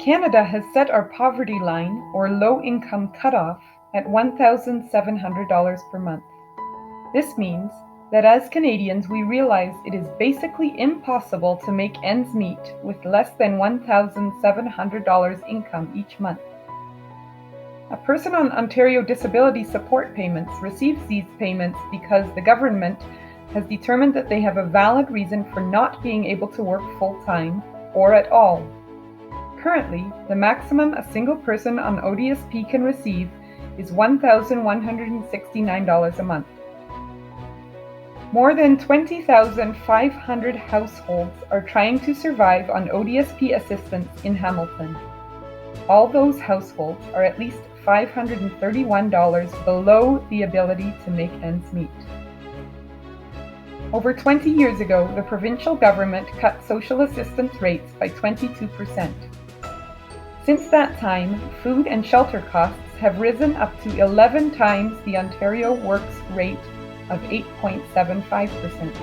Canada has set our poverty line, or low-income cutoff, at $1,700 per month. This means that as Canadians we realize it is basically impossible to make ends meet with less than $1,700 income each month. A person on Ontario Disability Support Payments receives these payments because the government has determined that they have a valid reason for not being able to work full-time or at all. Currently, the maximum a single person on ODSP can receive is $1,169 a month. More than 20,500 households are trying to survive on ODSP assistance in Hamilton. All those households are at least $531 below the ability to make ends meet. Over 20 years ago, the provincial government cut social assistance rates by 22%. Since that time, food and shelter costs have risen up to 11 times the Ontario Works rate of 8.75%.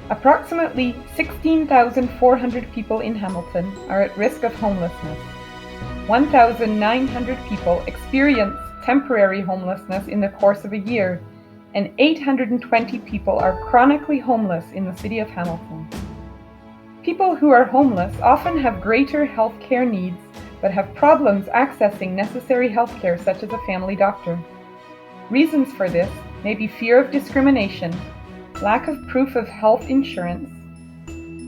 Approximately 16,400 people in Hamilton are at risk of homelessness. 1,900 people experience temporary homelessness in the course of a year, and 820 people are chronically homeless in the city of Hamilton. People who are homeless often have greater health care needs, but have problems accessing necessary health care such as a family doctor. Reasons for this may be fear of discrimination, lack of proof of health insurance,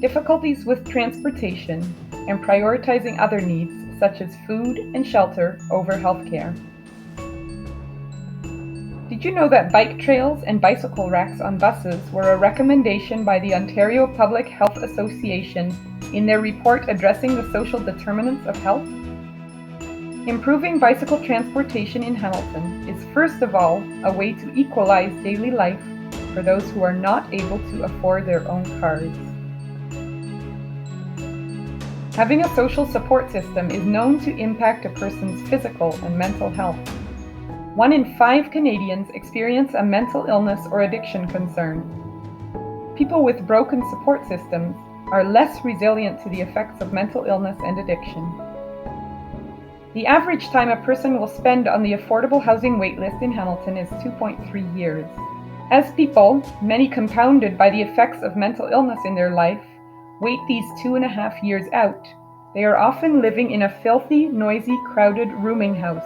difficulties with transportation, and prioritizing other needs such as food and shelter over health care. Did you know that bike trails and bicycle racks on buses were a recommendation by the Ontario Public Health Association in their report addressing the social determinants of health? Improving bicycle transportation in Hamilton is first of all a way to equalize daily life for those who are not able to afford their own cars. Having a social support system is known to impact a person's physical and mental health. 1 in 5 Canadians experience a mental illness or addiction concern. People with broken support systems are less resilient to the effects of mental illness and addiction. The average time a person will spend on the affordable housing waitlist in Hamilton is 2.3 years. As people, many compounded by the effects of mental illness in their life, wait these 2.5 years out, they are often living in a filthy, noisy, crowded rooming house,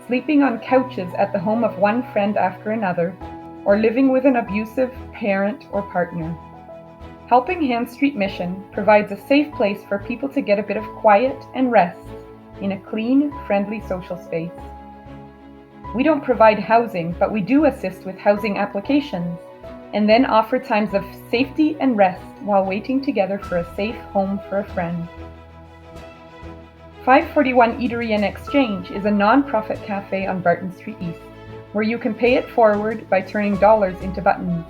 sleeping on couches at the home of one friend after another, or living with an abusive parent or partner. Helping Hands Street Mission provides a safe place for people to get a bit of quiet and rest in a clean, friendly social space. We don't provide housing, but we do assist with housing applications, and then offer times of safety and rest while waiting together for a safe home for a friend. 541 Eatery and Exchange is a non-profit cafe on Barton Street East, where you can pay it forward by turning dollars into buttons.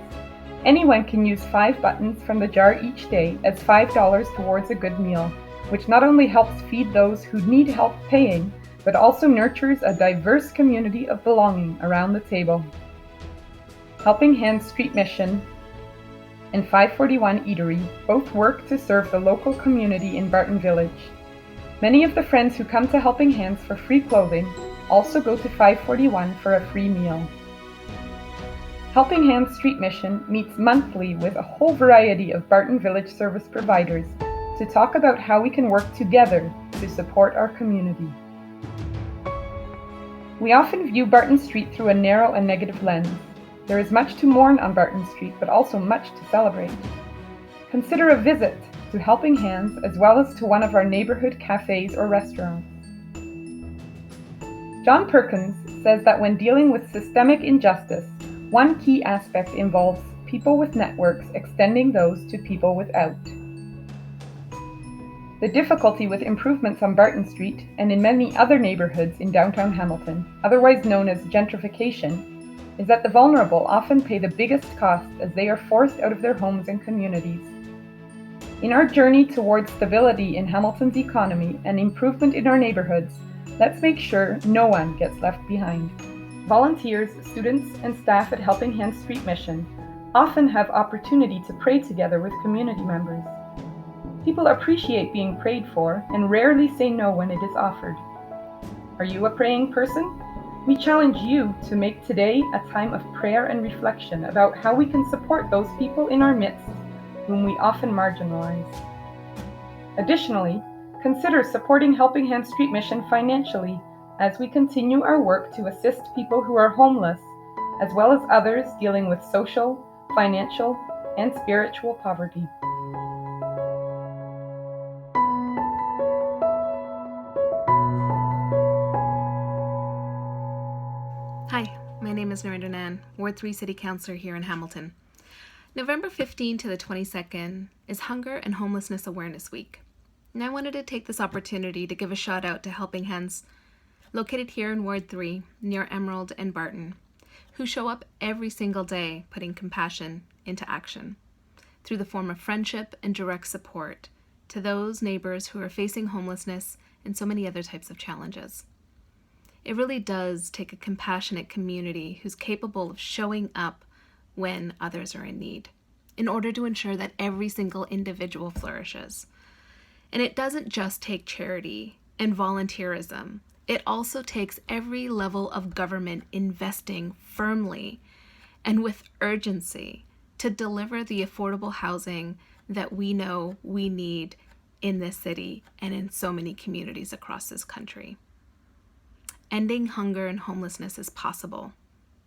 Anyone can use 5 buttons from the jar each day as $5 towards a good meal, which not only helps feed those who need help paying, but also nurtures a diverse community of belonging around the table. Helping Hands Street Mission and 541 Eatery both work to serve the local community in Barton Village. Many of the friends who come to Helping Hands for free clothing also go to 541 for a free meal. Helping Hands Street Mission meets monthly with a whole variety of Barton Village service providers to talk about how we can work together to support our community. We often view Barton Street through a narrow and negative lens. There is much to mourn on Barton Street, but also much to celebrate. Consider a visit to Helping Hands as well as to one of our neighborhood cafes or restaurants. John Perkins says that when dealing with systemic injustice, one key aspect involves people with networks extending those to people without. The difficulty with improvements on Barton Street and in many other neighborhoods in downtown Hamilton, otherwise known as gentrification, is that the vulnerable often pay the biggest cost as they are forced out of their homes and communities. In our journey towards stability in Hamilton's economy and improvement in our neighborhoods, let's make sure no one gets left behind. Volunteers, students, and staff at Helping Hands Street Mission often have opportunity to pray together with community members. People appreciate being prayed for and rarely say no when it is offered. Are you a praying person? We challenge you to make today a time of prayer and reflection about how we can support those people in our midst whom we often marginalize. Additionally, consider supporting Helping Hands Street Mission financially as we continue our work to assist people who are homeless, as well as others dealing with social, financial, and spiritual poverty. Hi, my name is Narendra Nan, Ward 3 City Councillor here in Hamilton. November 15 to the 22nd is Hunger and Homelessness Awareness Week. And I wanted to take this opportunity to give a shout out to Helping Hands, located here in Ward 3, near Emerald and Barton, who show up every single day putting compassion into action through the form of friendship and direct support to those neighbors who are facing homelessness and so many other types of challenges. It really does take a compassionate community who's capable of showing up when others are in need in order to ensure that every single individual flourishes. And it doesn't just take charity and volunteerism. It also takes every level of government investing firmly and with urgency to deliver the affordable housing that we know we need in this city and in so many communities across this country. Ending hunger and homelessness is possible.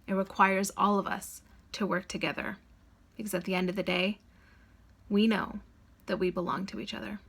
It requires all of us to work together because at the end of the day, we know that we belong to each other.